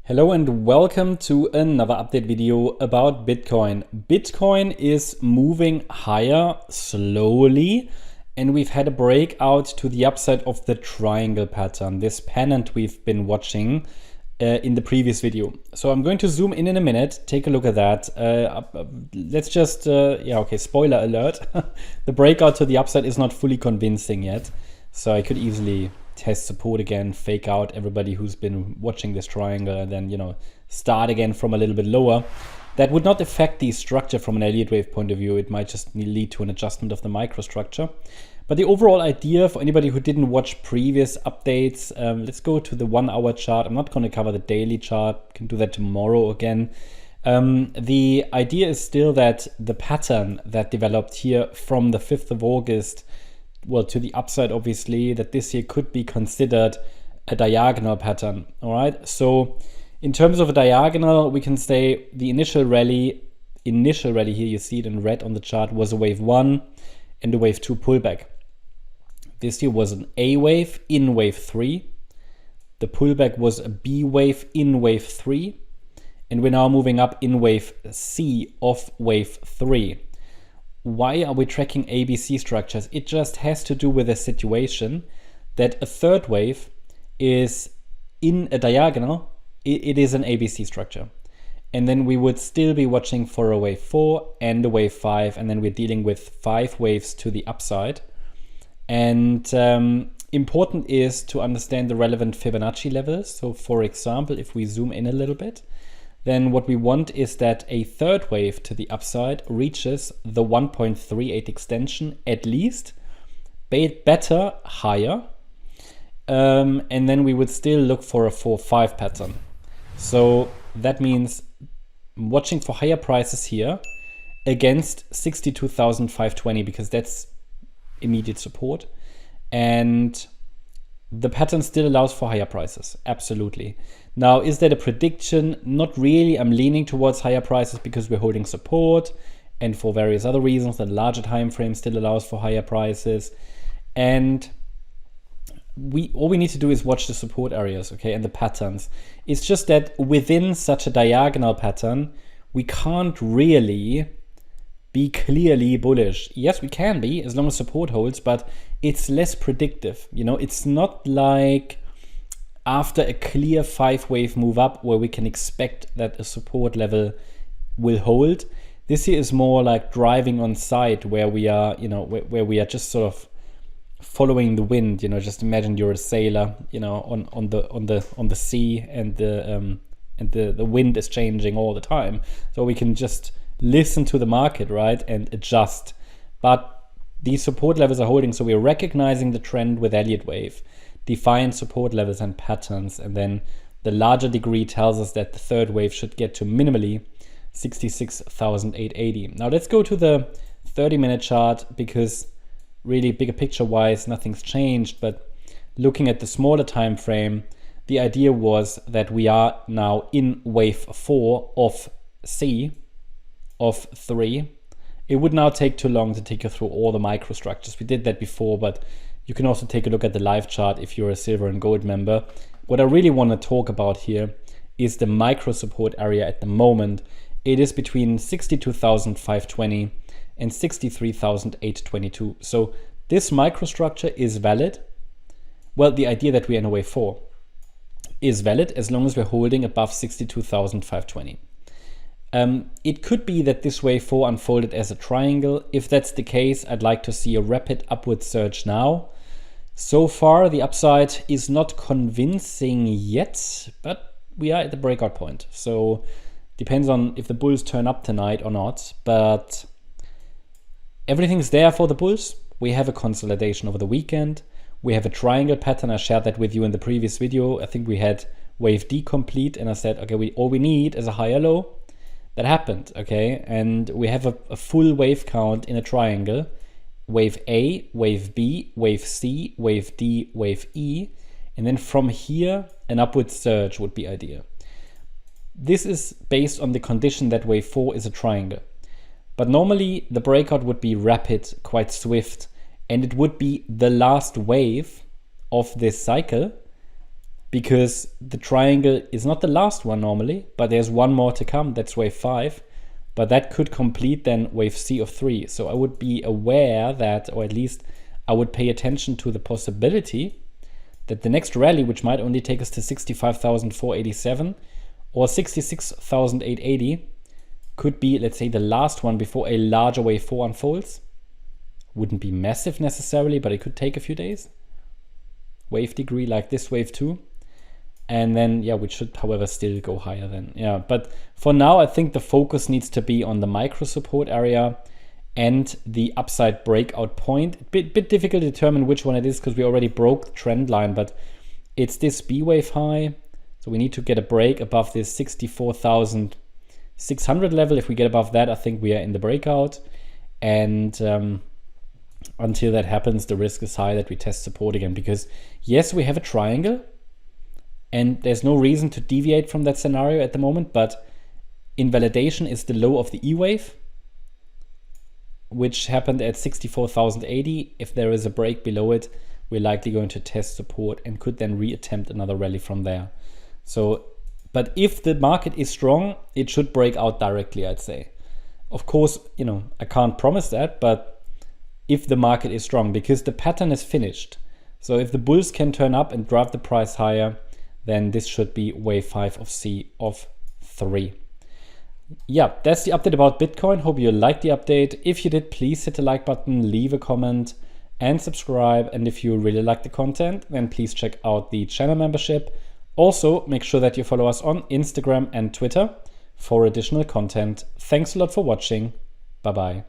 Hello and welcome to another update video about Bitcoin. Bitcoin is moving higher slowly, and we've had a breakout to the upside of the triangle pattern, this pennant we've been watching in the previous video. So I'm going to zoom in a minute, take a look at that. Let's just, spoiler alert. The breakout to the upside is not fully convincing yet. So I could easily test support again, fake out everybody who's been watching this triangle, and then, start again from a little bit lower. That would not affect the structure from an Elliott Wave point of view. It might just lead to an adjustment of the microstructure. But the overall idea for anybody who didn't watch previous updates, let's go to the 1 hour chart. I'm not going to cover the daily chart. Can do that tomorrow again. The idea is still that the pattern that developed here from the 5th of August, well, to the upside, obviously, that this here could be considered a diagonal pattern. All right. So in terms of a diagonal, we can say the initial rally here, you see it in red on the chart, was a wave 1 and a wave 2 pullback. This here was an A wave in wave 3. The pullback was a B wave in wave 3. And we're now moving up in wave C of wave 3. Why are we tracking ABC structures? It just has to do with a situation that a third wave is in a diagonal. It is an ABC structure. And then we would still be watching for a wave 4 and a wave 5. And then we're dealing with 5 waves to the upside. And important is to understand the relevant Fibonacci levels. So for example, if we zoom in a little bit, then what we want is that a third wave to the upside reaches the 1.38 extension at least, better higher, and then we would still look for a 4-5 pattern. So that means watching for higher prices here against 62,520, because that's immediate support, and the pattern still allows for higher prices, absolutely. Now, is that a prediction? Not really. I'm leaning towards higher prices because we're holding support, and for various other reasons. The larger time frame still allows for higher prices, and all we need to do is watch the support areas, okay, and the patterns. It's just that within such a diagonal pattern, we can't really be clearly bullish. Yes, we can be as long as support holds, but it's less predictive. It's not like after a clear 5-wave move up where we can expect that a support level will hold. This here is more like driving on site where we are, where we are just sort of following the wind. Just imagine you're a sailor, on the sea, and the wind is changing all the time. So we can just listen to the market, right, and adjust. But these support levels are holding, so we're recognizing the trend with Elliott Wave, define support levels and patterns, and then the larger degree tells us that the third wave should get to minimally 66,880. Now let's go to the 30-minute chart, because really bigger picture wise nothing's changed, but looking at the smaller time frame, the idea was that we are now in wave 4 of C of 3. It would now take too long to take you through all the microstructures. We did that before, but you can also take a look at the live chart if you're a silver and gold member. What I really want to talk about here is the micro support area at the moment. It is between 62,520 and 63,822. So this microstructure is valid. Well, the idea that we're in a wave 4 is valid as long as we're holding above 62,520. It could be that this wave 4 unfolded as a triangle. If that's the case, I'd like to see a rapid upward surge now. So far, the upside is not convincing yet, but we are at the breakout point. So depends on if the bulls turn up tonight or not, but everything's there for the bulls. We have a consolidation over the weekend. We have a triangle pattern. I shared that with you in the previous video. I think we had wave D complete, and I said, okay, all we need is a higher low. That happened, okay? And we have a full wave count in a triangle. Wave A, wave B, wave C, wave D, wave E. And then from here, an upward surge would be ideal. This is based on the condition that wave 4 is a triangle. But normally the breakout would be rapid, quite swift, and it would be the last wave of this cycle, because the triangle is not the last one normally, but there's one more to come. That's wave 5. But that could complete then wave C of 3. So I would be aware that, or at least I would pay attention to the possibility that the next rally, which might only take us to 65,487 or 66,880, could be, let's say, the last one before a larger wave 4 unfolds. Wouldn't be massive necessarily, but it could take a few days. Wave degree like this wave 2. And then, yeah, we should, however, still go higher then. Yeah, but for now, I think the focus needs to be on the micro support area and the upside breakout point. Bit difficult to determine which one it is because we already broke the trend line, but it's this B wave high. So we need to get a break above this 64,600 level. If we get above that, I think we are in the breakout. And until that happens, the risk is high that we test support again, because yes, we have a triangle, and there's no reason to deviate from that scenario at the moment, but invalidation is the low of the E wave, which happened at 64,080. If there is a break below it, we're likely going to test support and could then reattempt another rally from there. So, but if the market is strong, it should break out directly, I'd say. Of course, you know, I can't promise that, but if the market is strong, because the pattern is finished. So if the bulls can turn up and drive the price higher, then this should be wave 5 of C of 3. Yeah, that's the update about Bitcoin. Hope you liked the update. If you did, please hit the like button, leave a comment and subscribe. And if you really like the content, then please check out the channel membership. Also, make sure that you follow us on Instagram and Twitter for additional content. Thanks a lot for watching. Bye-bye.